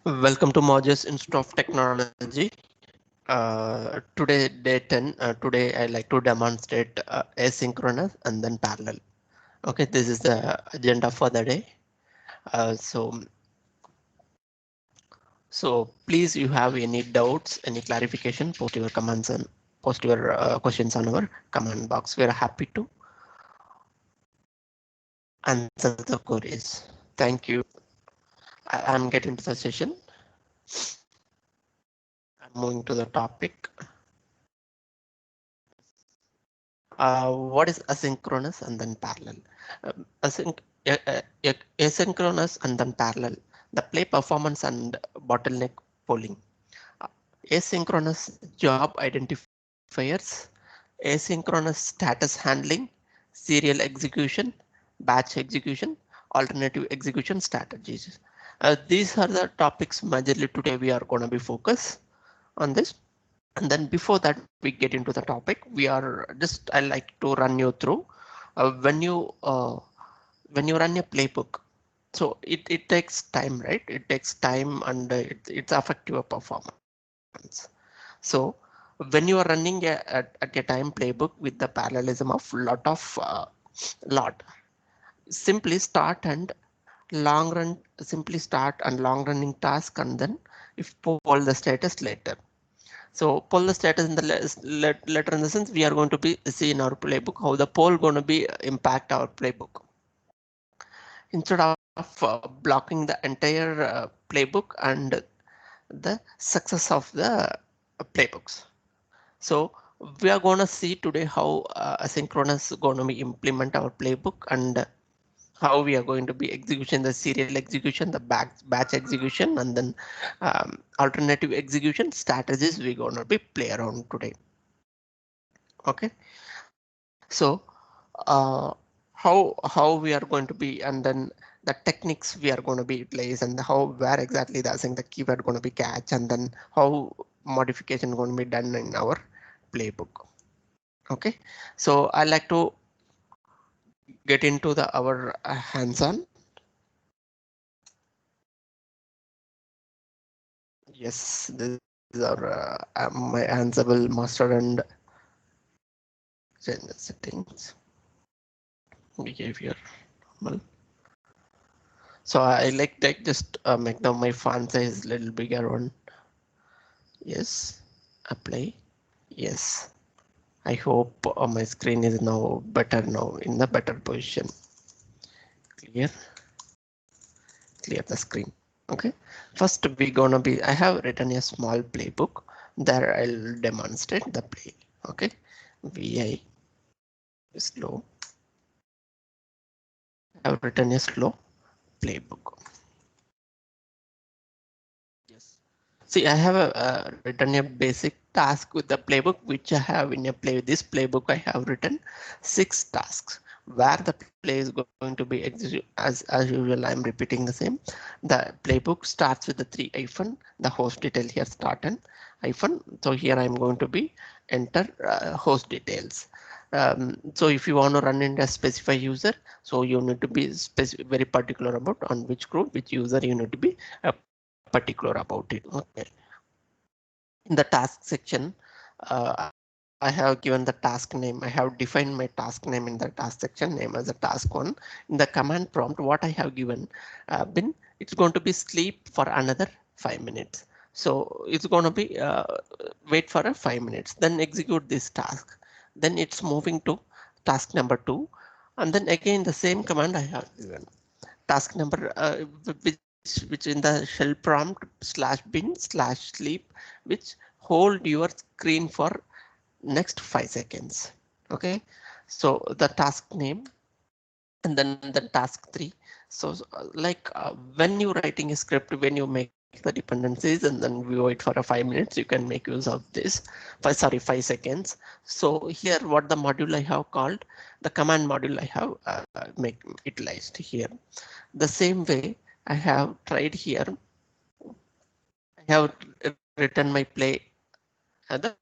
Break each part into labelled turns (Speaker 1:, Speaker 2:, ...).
Speaker 1: Welcome to Modules Institute of Technology. Today, day 10. Today, I like to demonstrate asynchronous and then parallel. Okay, this is the agenda for the day. So please, you have any doubts, any clarification, post your comments and post your questions on our comment box. We are happy to answer the queries. Thank you. I'm getting to the session. I'm moving to the topic. What is asynchronous and then parallel? Async, Asynchronous and then parallel. The play performance and bottleneck polling. Uh, Asynchronous job identifiers. Asynchronous status handling. Serial execution. Batch execution. Alternative execution strategies. These are the topics majorly today we are going to be focused on this. And then before that we get into the topic, we are just I like to run you through when you run a playbook. So it takes time, right? It takes time and it's affect your performance. So when you are running at a time playbook with the parallelism of lot, simply start and simply start and long running task and then if poll the status later. So poll the status in the letter in the sense we are going to be see in our playbook how the poll going to be impact our playbook. Instead of blocking the entire playbook and the success of the playbooks. So we are going to see today how asynchronous is going to be implement our playbook and how we are going to be execution, the serial execution, the batch execution, and then alternative execution strategies we're going to be play around today. Okay, so how we are going to be and then the techniques we are going to be utilize and how where exactly the keyword going to be catch and then how modification going to be done in our playbook. Okay, so I like to get into the our hands-on. Yes, these are my Ansible master and settings behavior normal. So I like just make the my font size little bigger one. Yes, apply. Yes, I hope my screen is now better now in the better position. Clear, clear the screen. Okay, first we gonna be I have written a small playbook there. I'll demonstrate the play. Okay, vi slow. I have written a slow playbook. Yes. See, I have written a basic task with the playbook, which I have in a play. This playbook I have written 6 tasks where the play is going to be executed as usual. I'm repeating the same. The playbook starts with the 3 hyphen, the host detail here start and hyphen. So here I'm going to be enter host details. So if you want to run in a specify user, so you need to be very particular about on which group, which user you need to be particular about it. Okay. In the task section, I have given the task name. I have defined my task name in the task section name as a task 1. In the command prompt, what I have given been it's going to be sleep for another 5 minutes. So it's going to be wait for a 5 minutes, then execute this task. Then it's moving to task number 2, and then again the same command I have given task number which in the shell prompt /bin/sleep, which hold your screen for next 5 seconds. Okay, so the task name and then the task 3. So when you're writing a script, when you make the dependencies and then we wait for a 5 minutes, you can make use of this 5 seconds. So here what the module I have called the command module I have make utilized here. The same way I have tried here. I have written my play at the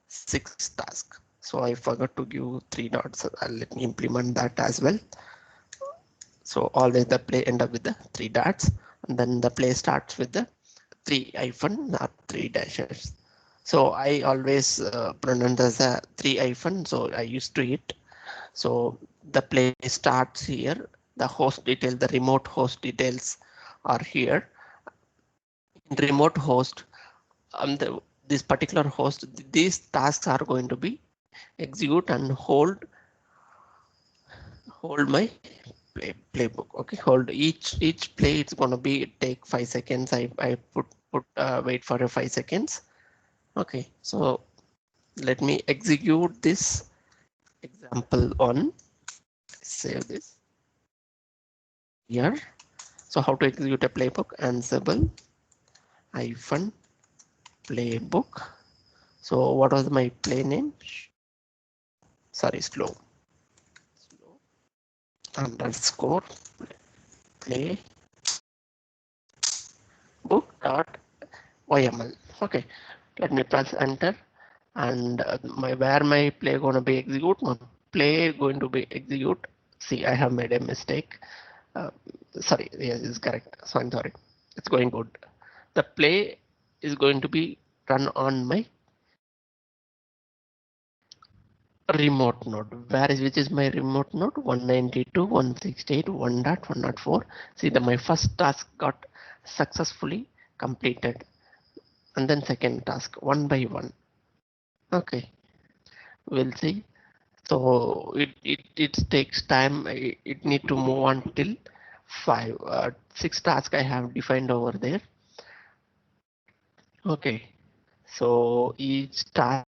Speaker 1: 6 task. So I forgot to give 3 dots. Let me implement that as well. So always the play end up with the 3 dots and then the play starts with the three hyphen, not three dashes. So I always pronounce as a three hyphen, so I used to it. So the play starts here. The host detail, the remote host details are here. In remote host, this particular host, these tasks are going to be execute and hold my playbook. Okay, hold each play. It's gonna be take 5 seconds. I put wait for a 5 seconds. Okay, so let me execute this example on. Save this here. So how to execute a playbook? Ansible hyphen playbook. So what was my play name? Sorry, slow underscore play book dot YML. Okay, let me press enter, and my where my play gonna be execute. My play going to be execute. See, I have made a mistake. Uh, Sorry, yes, is correct. So I'm sorry. It's going good. The play is going to be run on my remote node. Where is which is my remote node? 192.168.1.104. See, my first task got successfully completed, and then second task one by one. Okay, we'll see. So it takes time. It need to move on till six tasks I have defined over there. Okay, so each task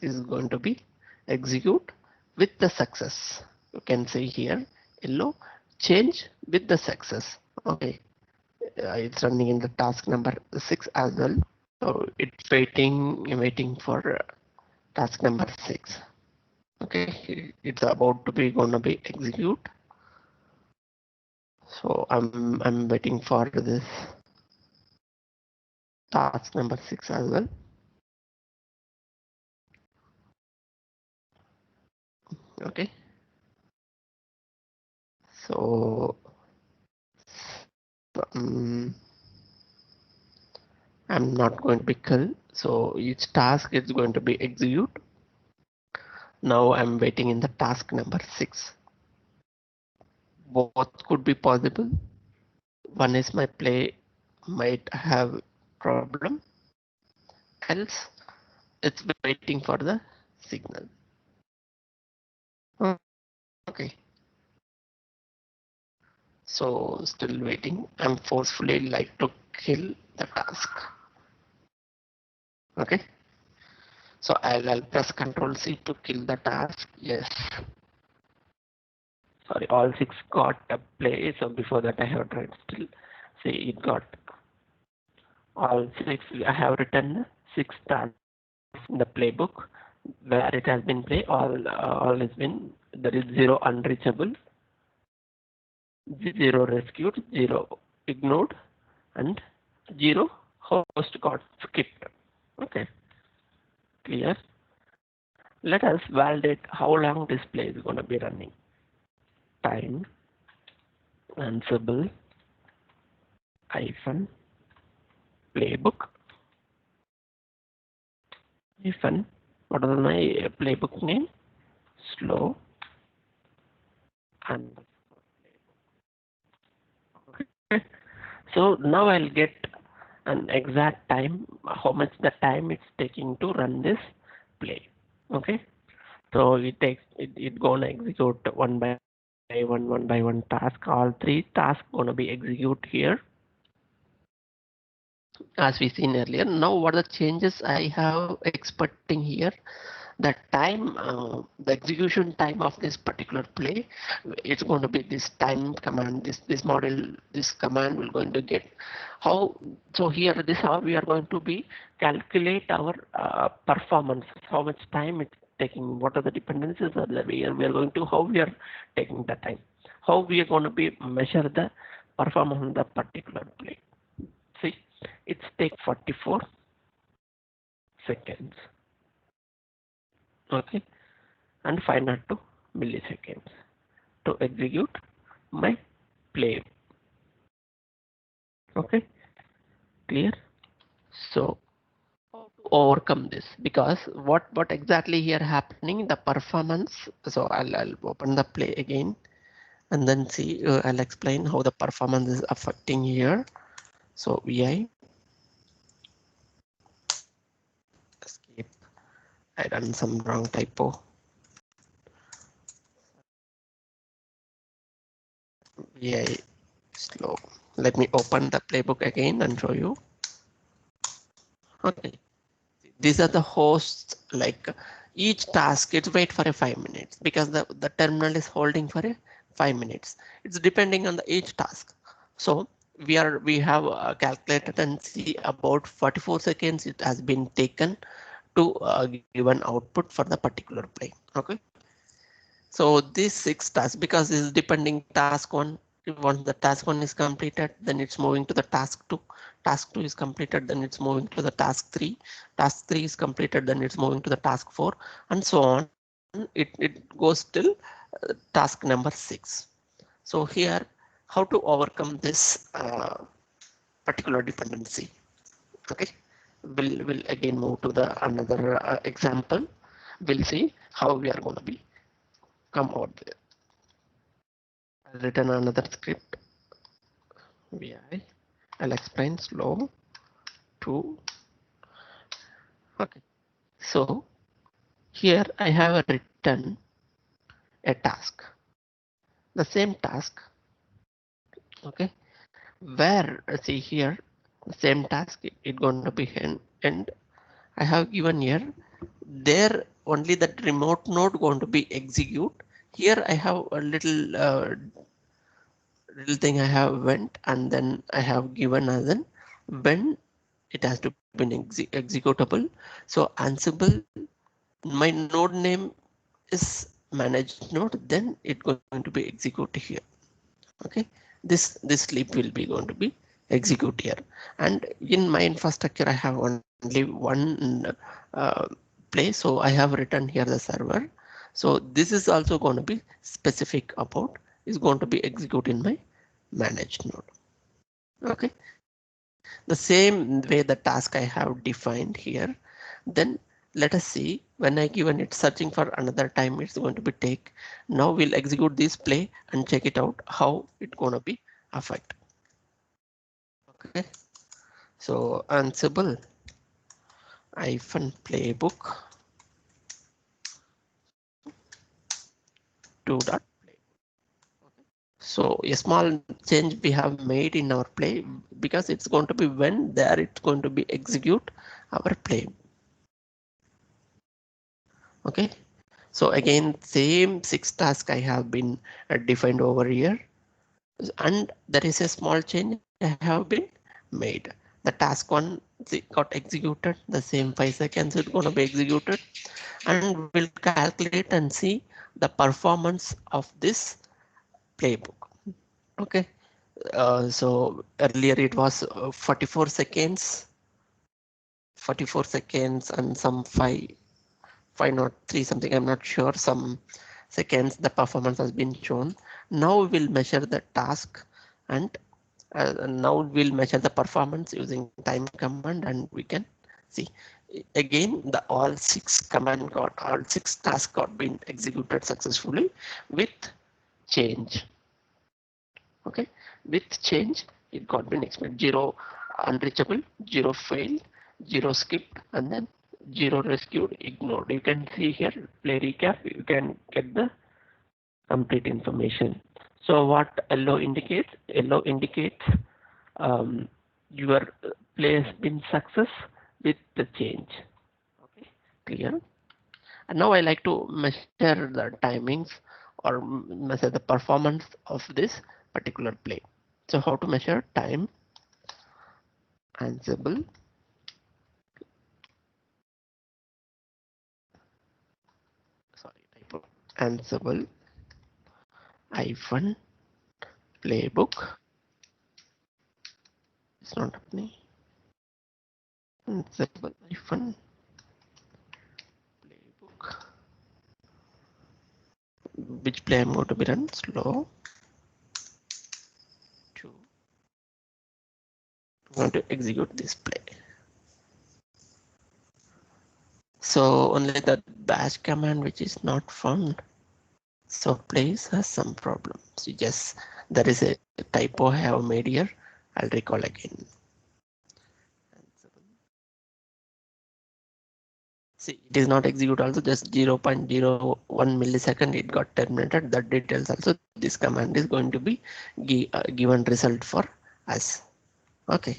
Speaker 1: is going to be execute with the success. You can see here yellow change with the success. Okay, it's running in the task number 6 as well. So it's waiting for task number 6. Okay, it's about to be gonna be execute. So I'm waiting for this task number 6 as well. Okay, so um, I'm not going to be kill. So each task is going to be execute. Now I'm waiting in the task number 6. Both could be possible. One is my play might have problem, else it's waiting for the signal. Okay, so still waiting. I'm forcefully like to kill the task. Okay, so I'll press Control C to kill the task. Yes, sorry, all 6 got a play. So before that I have tried still. See, it got all 6. I have written 6 tasks in the playbook where it has been play. All has been, there is 0 unreachable, 0 rescued, 0 ignored, and 0 host got skipped. Okay, clear. Let us validate how long this play is going to be running. Time Ansible hyphen playbook hyphen, what is my playbook name? Slow and okay. So now I'll get an exact time, how much the time it's taking to run this play. Okay, so it gonna execute one by one task. All 3 tasks gonna be execute here as we seen earlier. Now what are the changes I have expecting here? The time, the execution time of this particular play, it's going to be this time command, this model, this command will going to get how. So here, this how we are going to be calculate our performance, how much time it's taking, what are the dependencies are that we are going to, how we are taking the time, how we are going to be measure the performance on the particular play. See, it's take 44 seconds. Okay, and 502 milliseconds to execute my play. Okay, clear? So how to overcome this? Because what exactly here happening, the performance. So I'll open the play again and then see, I'll explain how the performance is affecting here. So vi escape, I done some wrong typo. Vi slow. Let me open the playbook again and show you. Okay, these are the hosts, like each task it's wait for a 5 minutes because the terminal is holding for a 5 minutes. It's depending on the each task. So we have calculated and see about 44 seconds it has been taken to give an output for the particular play. Okay, so these 6 tasks, because this is depending task one, once the task one is completed, then it's moving to the task two. Task two is completed, then it's moving to the task three. Task three is completed, then it's moving to the task four, and so on. It goes till task number 6. So here, how to overcome this particular dependency? Okay, we'll again move to the another example. We'll see how we are going to be come out there. I'll written another script. Vi. I'll explain slow to. Okay. So here I have written a task. The same task. Okay. Where see here the same task it going to be end. I have given here there only that remote node going to be execute. Here I have a little thing I have went and then I have given as an when it has to be executable. So Ansible, my node name is managed node, then it going to be executed here. Okay, this sleep will be going to be execute here, and in my infrastructure I have only one place, so I have written here the server. So this is also going to be specific about is going to be execute in my managed node. Okay, the same way the task I have defined here. Then let us see when I given it searching for another time it's going to be take. Now we'll execute this play and check it out how it gonna be affect. Okay, so Ansible playbook 2.play. So a small change we have made in our play because it's going to be when there it's going to be execute our play. Okay, so again same 6 tasks I have been defined over here, and there is a small change I have been made. The task one got executed, the same 5 seconds it's going to be executed, and we'll calculate and see the performance of this playbook. Okay, so earlier it was 44 seconds, 44 seconds and some 503 something, I'm not sure, some seconds the performance has been shown. Now we'll measure the task, and now we'll measure the performance using time command, and we can see again the all 6 tasks got been executed successfully with change. Okay, with change it got been expected 0 unreachable, 0 failed, 0 skipped, and then 0 rescued, ignored. You can see here play recap, you can get the complete information. So what yellow indicates? Yellow indicates your play has been success with the change. Okay, clear. And now I like to measure the timings or measure the performance of this particular play. So how to measure time? Ansible Ansible hyphen playbook. It's not happening. Ansible hyphen playbook. Which play I'm going to be run? Slow. I'm going to execute this play. So only the bash command which is not found. So place has some problems. You just there is a typo I have made here. I'll recall again. See, it is not execute also, just 0.01 millisecond it got terminated. That details also this command is going to be given result for us. Okay,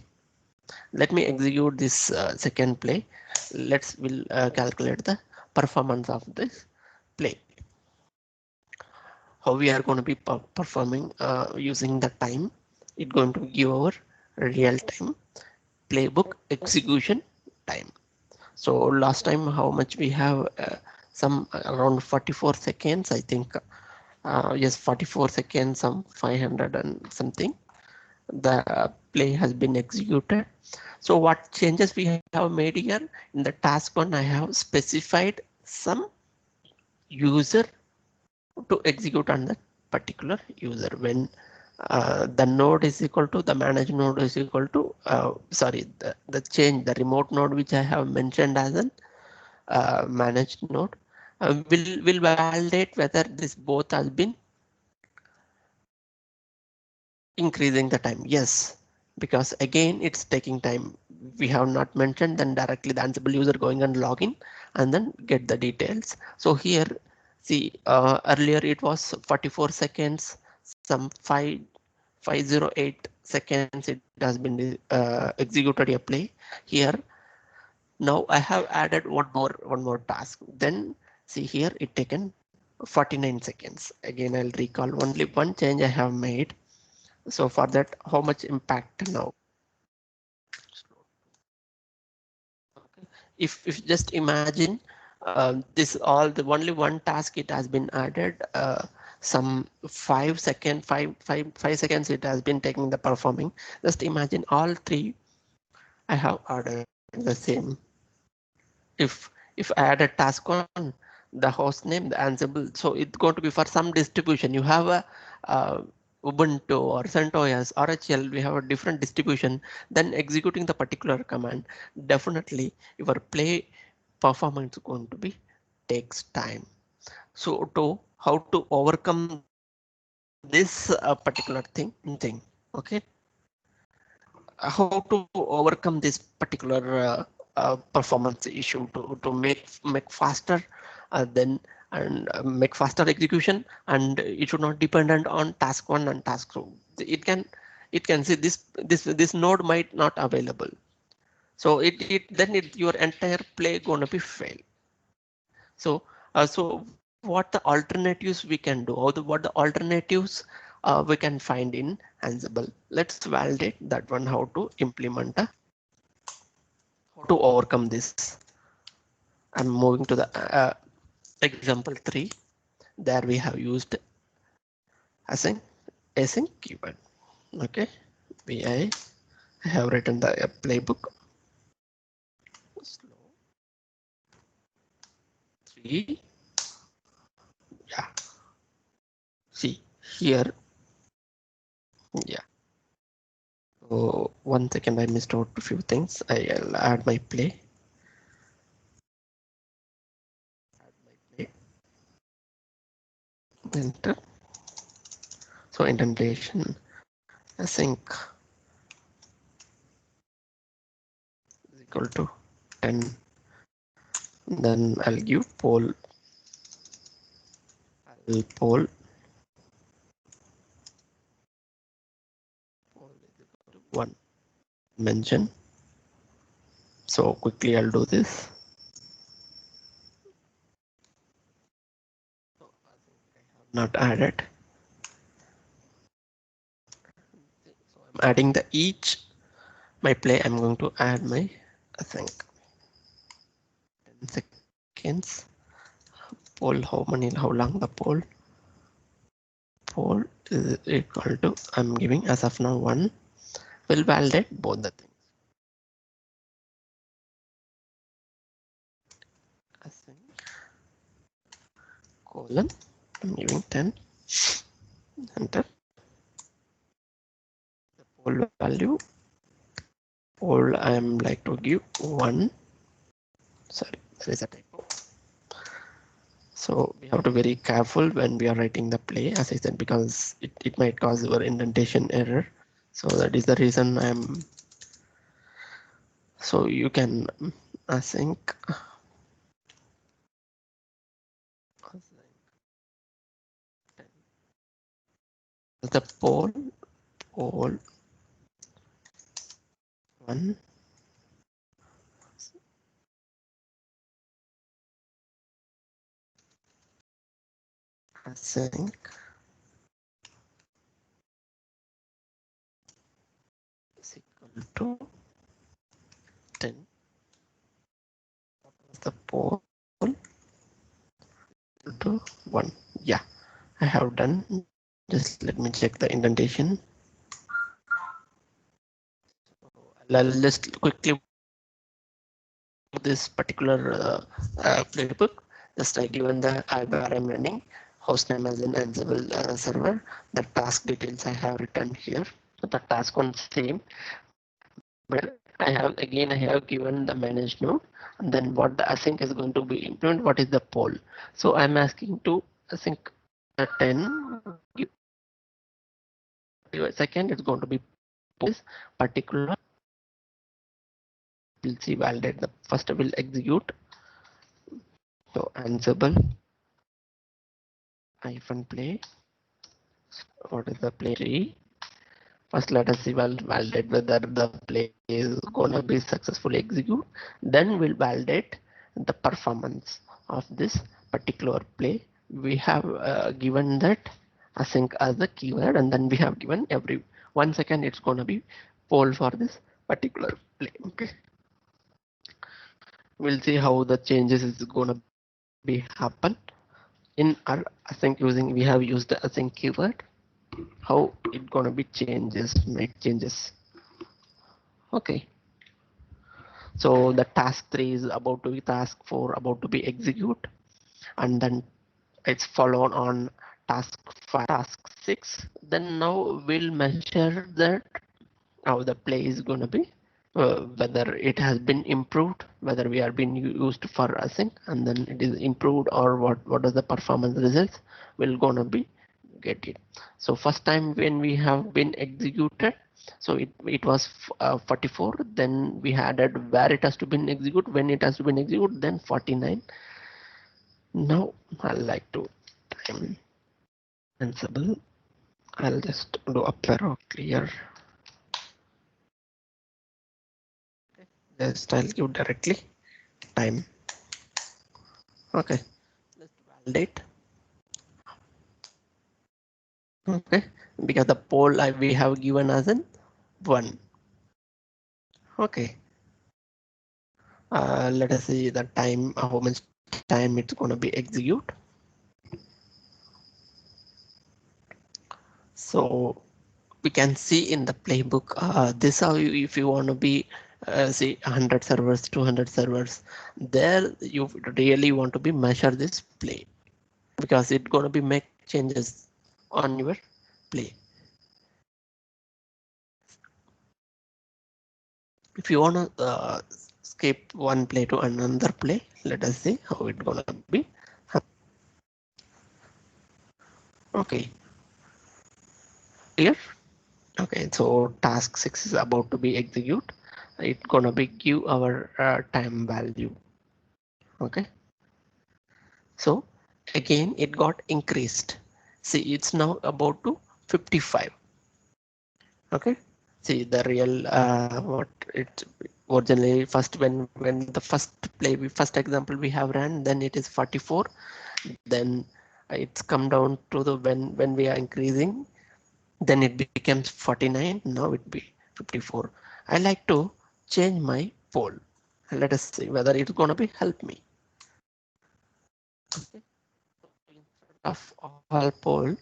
Speaker 1: let me execute this second play. We'll calculate the performance of this play. How we are going to be performing using the time. It's going to give our real time playbook execution time. So last time how much we have some around 44 seconds I think. Yes, 44 seconds, some 500 and something. The play has been executed. So what changes we have made here in the task one, I have specified some user to execute on that particular user when the node is equal to the managed node is equal to the change the remote node which I have mentioned as an managed node will validate whether this both has been increasing the time. Yes, because again it's taking time. We have not mentioned then directly the Ansible user going and login and then get the details. So here see earlier it was 44 seconds, some 508 seconds it has been executed a play. Here now I have added one more task. Then see here it taken 49 seconds. Again I'll recall only one change I have made. So for that, how much impact now? If just imagine this all the only one task it has been added some 5 seconds it has been taking the performing. Just imagine all three I have ordered the same. If I add a task on the host name, the Ansible, so it's going to be for some distribution. You have a Ubuntu or CentOS or HL, we have a different distribution. Then executing the particular command, definitely your play performance is going to be takes time. So to how to overcome this particular thing, okay? How to overcome this particular performance issue to make faster then and make faster execution, and it should not dependent on task one and task two. It can see this node might not available, so your entire play gonna be fail. So what the alternatives we can do, or what the alternatives we can find in Ansible. Let's validate that one, how to implement how to overcome this. I'm moving to the example 3. There we have used async keyword. Okay, I have written the playbook. Slow 3. Yeah, see here. Yeah. So 1 second, I missed out a few things. I'll add my play. Enter. So indentation async is equal to 10. Then I'll give poll. Poll is equal to 1. Mention. So quickly I'll do this. Not added. So I'm adding the each my play. I'm going to add my async. 10 seconds. Poll, how long the poll? Poll is equal to, I'm giving as of now 1. Will validate both the things. Async colon, I'm giving 10. Enter. The poll value. Poll I am like to give 1. Sorry, So it's a typo. So we have to be very careful when we are writing the play, as I said, because it might cause our indentation error. So that is the reason I'm. So you can async the poll one async is equal to 10. The poll to 1. Yeah, I have done. Just let me check the indentation. I'll just quickly this particular playbook. Just I given the where I'm running, hostname as an Ansible server. The task details I have written here. So the task one same, but I have given the manage node, and then what the async is going to be implemented. What is the poll? So I'm asking to async 10. Give a second. It's going to be this particular. We'll see validate the first will execute. So Ansible -play. What is the play? First, let us see validate whether the play is gonna be successfully execute. Then we'll validate the performance of this particular play. We have given that async as a keyword, and then we have given every 1 second it's gonna be poll for this particular play. Okay, we'll see how the changes is gonna be happen in our async using. We have used the async keyword. How it gonna be changes, make changes. Okay, so the task 3 is about to be task 4 about to be execute, and then it's followed on task 5, task 6. Then now we'll measure that how the play is going to be, whether it has been improved, whether we are being used for async and then it is improved, or what are the performance results will gonna be get it. So first time when we have been executed, so it was 44, then we added where it has to be executed, when it has to be executed, then 49. Now I like to time Ansible. I'll just do a arrow clear. Just I'll give directly time. Okay, let's validate. Okay, because the poll we have given as an 1. Okay, let us see the time, how much time it's going to be execute. So we can see in the playbook, this how you, if you want to be say 100 servers, 200 servers, there you really want to be measure this play, because it's going to be make changes on your play. If you want to skip one play to another play, let us see how it's going to be. Okay, clear. Okay, so task 6 is about to be execute. It's gonna be give our time value. Okay, so again it got increased. See, it's now about to 55. Okay, see the real what it originally first when the first play we first example we have ran, then it is 44. Then it's come down to the when we are increasing, then it becomes 49. Now it be 54. I like to change my poll. Let us see whether it's gonna be help me. Okay. Instead of all poll,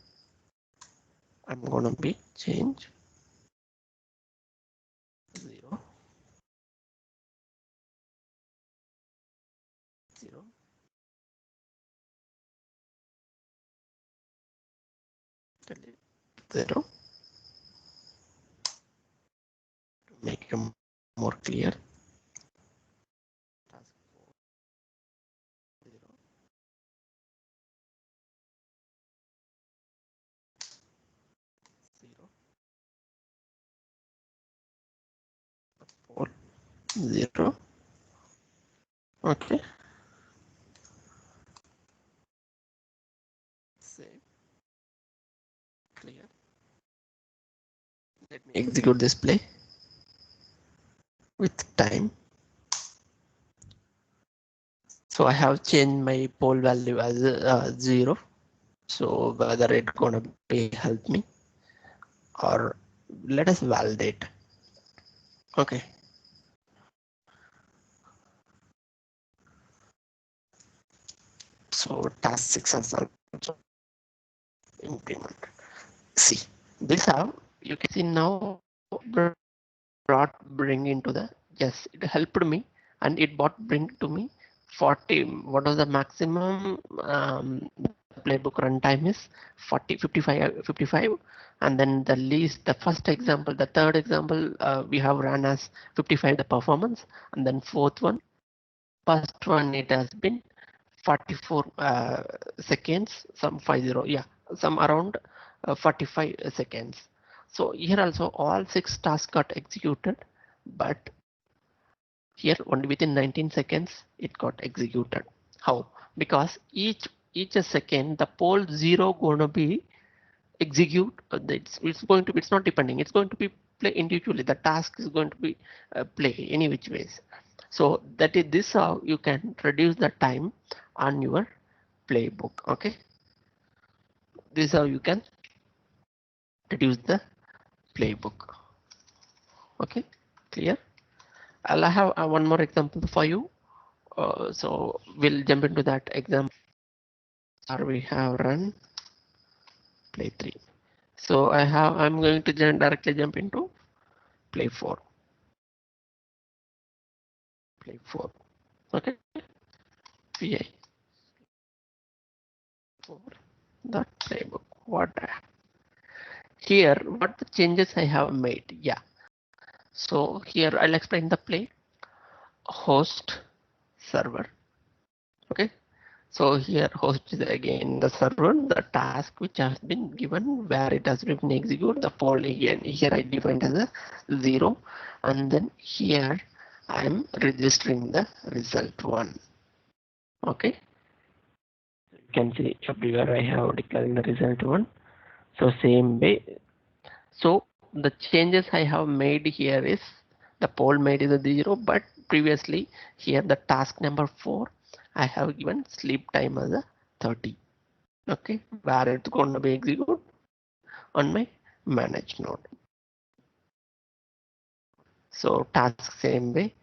Speaker 1: I'm gonna be change 0 0 delete 0 to make it more clear. 0. Okay. Save. Clear. Let me execute this play with time. So I have changed my poll value as 0. So whether it's gonna be help me or let us validate. Okay. So task 6 has also implement. See, this how you can see now brought bring into the, yes, it helped me and it brought bring to me 40. What was the maximum playbook runtime is 40, 55, and then the least, the first example, the third example we have run as 55 the performance, and then fourth one, first one it has been 44 seconds, some 50, yeah, some around 45 seconds. So here also all 6 tasks got executed, but here only within 19 seconds it got executed. How? Because each second the poll 0 gonna be execute. It's going to be, it's not depending. It's going to be play individually. The task is going to be play any which ways. So that is this how you can reduce the time on your playbook. Okay, this is how you can reduce the playbook. Okay, clear. I'll have one more example for you. So we'll jump into that example. Or we have run play 3. So I'm going to directly jump into play 4. Play 4. Okay, PI 4. The playbook. What here? What the changes I have made? Yeah. So here I'll explain the play. Host server. Okay. So here host is again the server, the task which has been given where it has been execute the poll again. Here I defined as a 0, and then here I am registering the result 1. Okay. You can see everywhere I have declaring the result 1. So same way. So the changes I have made here is the poll made is a 0, but previously here the task number 4 I have given sleep time as a 30. Okay, where it's going to be executed on my manage node. So task same way.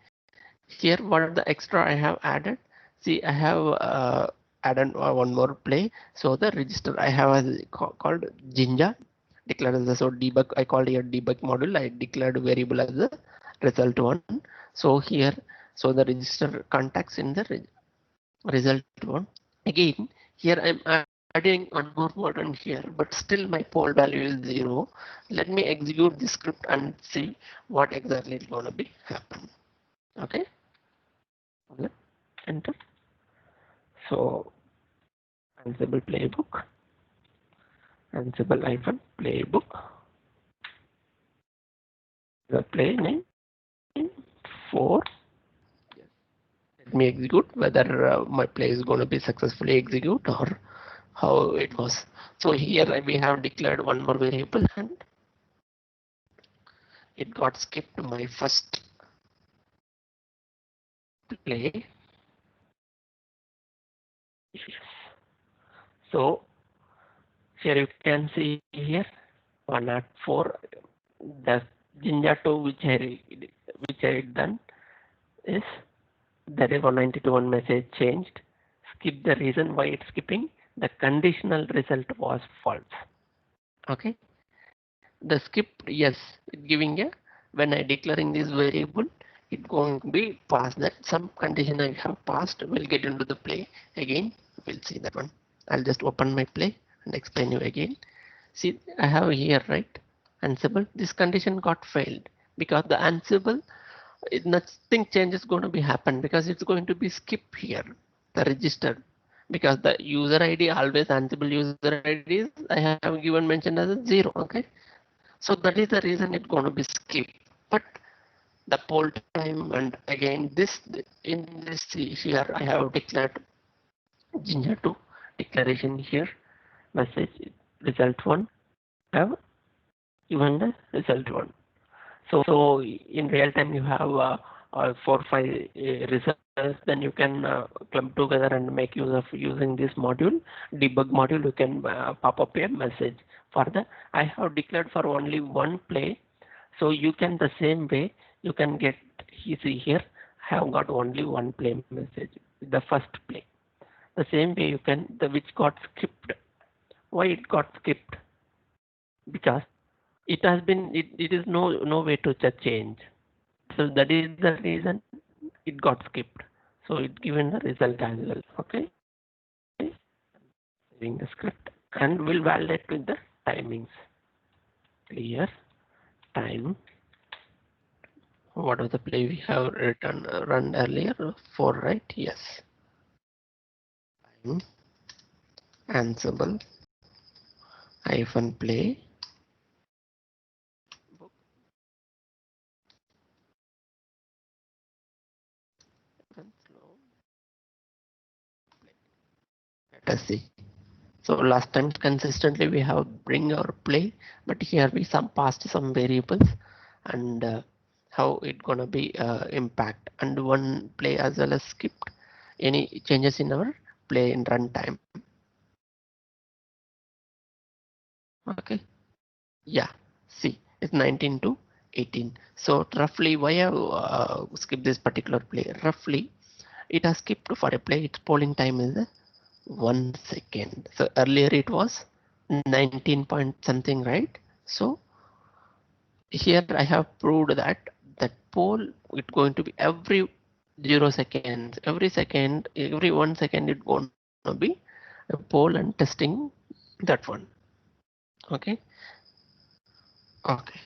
Speaker 1: Here what are the extra I have added? See, I have added one more play. So the register I have called Jinja declared as a, so debug, I called here debug module. I declared variable as the result 1. So here, so the register contacts in the result 1. Again, here I'm adding one more button here, but still my poll value is 0. Let me execute this script and see what exactly is going to be happen. Okay, enter. So Ansible playbook, Ansible playbook, the play name 4. Let me execute whether my play is going to be successfully execute or how it was. So here we have declared one more variable and it got skipped my first play. So here you can see here 104. The Jinja 2 which I done is there is 192 one message changed. Skip the reason why it's skipping. The conditional result was false. Okay. The skip, yes, it giving a, when I declaring this variable, it going to be passed that some condition I have passed will get into the play. Again, we'll see that one. I'll just open my play and explain you again. See, I have here, right? Ansible, this condition got failed because the Ansible, nothing changes going to be happen because it's going to be skip here, the register, because the user ID always Ansible user IDs I have given mentioned as a 0. Okay. So that is the reason it's going to be skipped. But the poll time, and again this in this here I have declared Ginger 2 declaration here, message result 1, have given the result 1. So in real time you have 4 5 results, then you can clump together and make use of using this module, debug module. You can pop up a message for the I have declared for only one play, so you can the same way you can get, you see here I have got only one play message, the first play. The same way you can the which got skipped. Why it got skipped? Because it is no way to change. So that is the reason it got skipped. So it given the result as well. Okay. Saving the script and will validate with the timings. Clear time. What was the play we have written run earlier? 4, right? Yes. Time. Ansible hyphen play. Let us see. So last time consistently we have bring our play, but here we some passed some variables and how it gonna be impact, and one play as well as skipped. Any changes in our play in runtime? Okay, yeah. See, it's 19 to 18. So roughly, why I skip this particular play? Roughly, it has skipped for a play. Its polling time is 1 second. So earlier it was 19 point something, right? So here I have proved that that poll it's going to be every 0 seconds, every second, every 1 second it's going to be a poll and testing that one. Okay. Okay.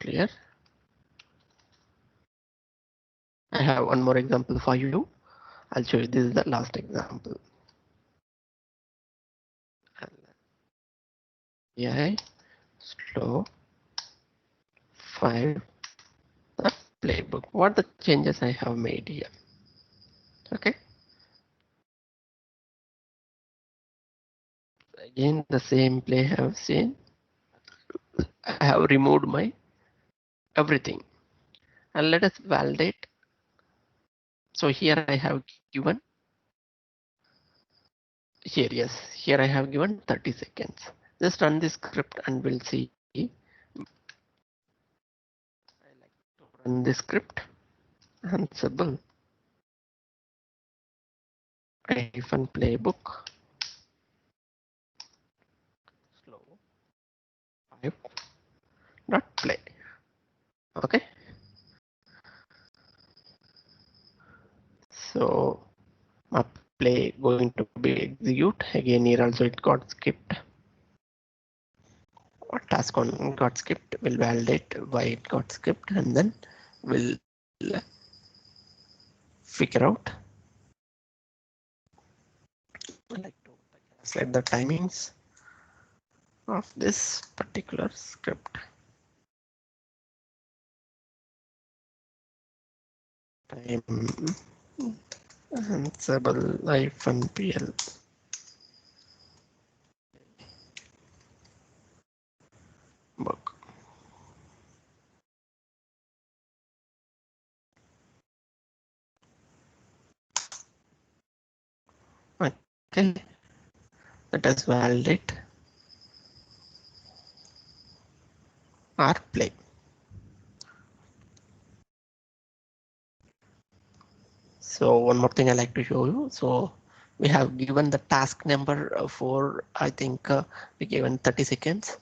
Speaker 1: Clear. I have one more example for you. I'll show you. This is the last example. Yeah. Slow 5 the playbook. What the changes I have made here? Okay. Again, the same play I have seen. I have removed my everything, and let us validate. So here I have given here, yes, here I have given 30 seconds. Just run this script and we'll see. I like to run this script. Ansible hyphen playbook slow 5 dot play. Okay. So my play going to be execute again. Here also it got skipped. What task on got skipped? Will validate why it got skipped, and then we'll figure out. I like to translate the timings of this particular script. Time Ansible hyphen PL. Book. Okay, let us validate our play. So one more thing I like to show you. So we have given the task number for, I think we given 30 seconds.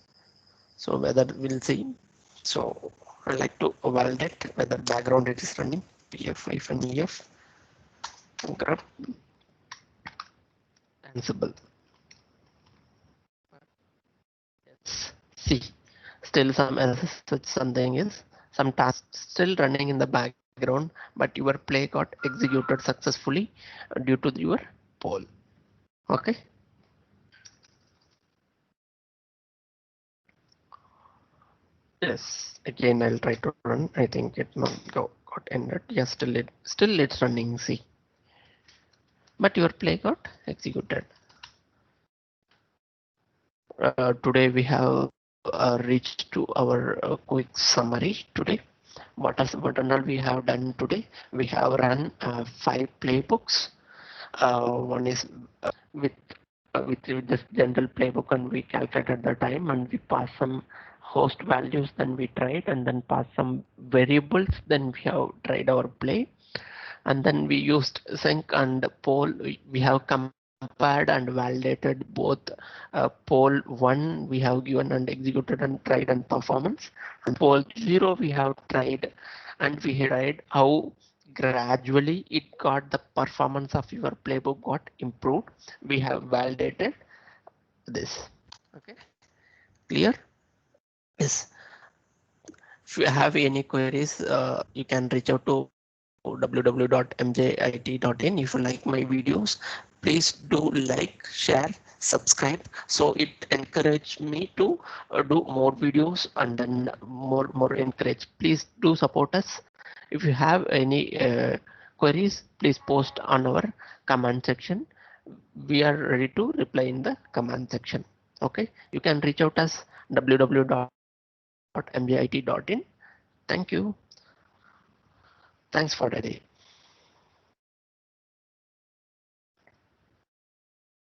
Speaker 1: So whether we'll see. So I like to validate whether background it is running. pf-ef grab Ansible. Yes. See, still something is some tasks still running in the background, but your play got executed successfully due to your poll. Okay. Yes. Again, I'll try to run. I think it not got got ended. Yes, still it's running. See, but your play got executed. Today we have reached to our quick summary today. What and all we have done today? We have run 5 playbooks. One is with this general playbook, and we calculated the time, and we passed some host values. Then we tried, and then passed some variables. Then we have tried our play, and then we used sync and poll. We have compared and validated both poll 1 we have given and executed and tried and performance, and poll 0 we have tried, and we tried how gradually it got the performance of your playbook got improved. We have validated this. Okay, clear? Yes. If you have any queries, you can reach out to www.mjit.in. If you like my videos, please do like, share, subscribe, so it encourage me to do more videos, and then more encourage. Please do support us. If you have any queries, please post on our comment section. We are ready to reply in the comment section. Okay, you can reach out us www.mjit.in. Thank you. Thanks for the day.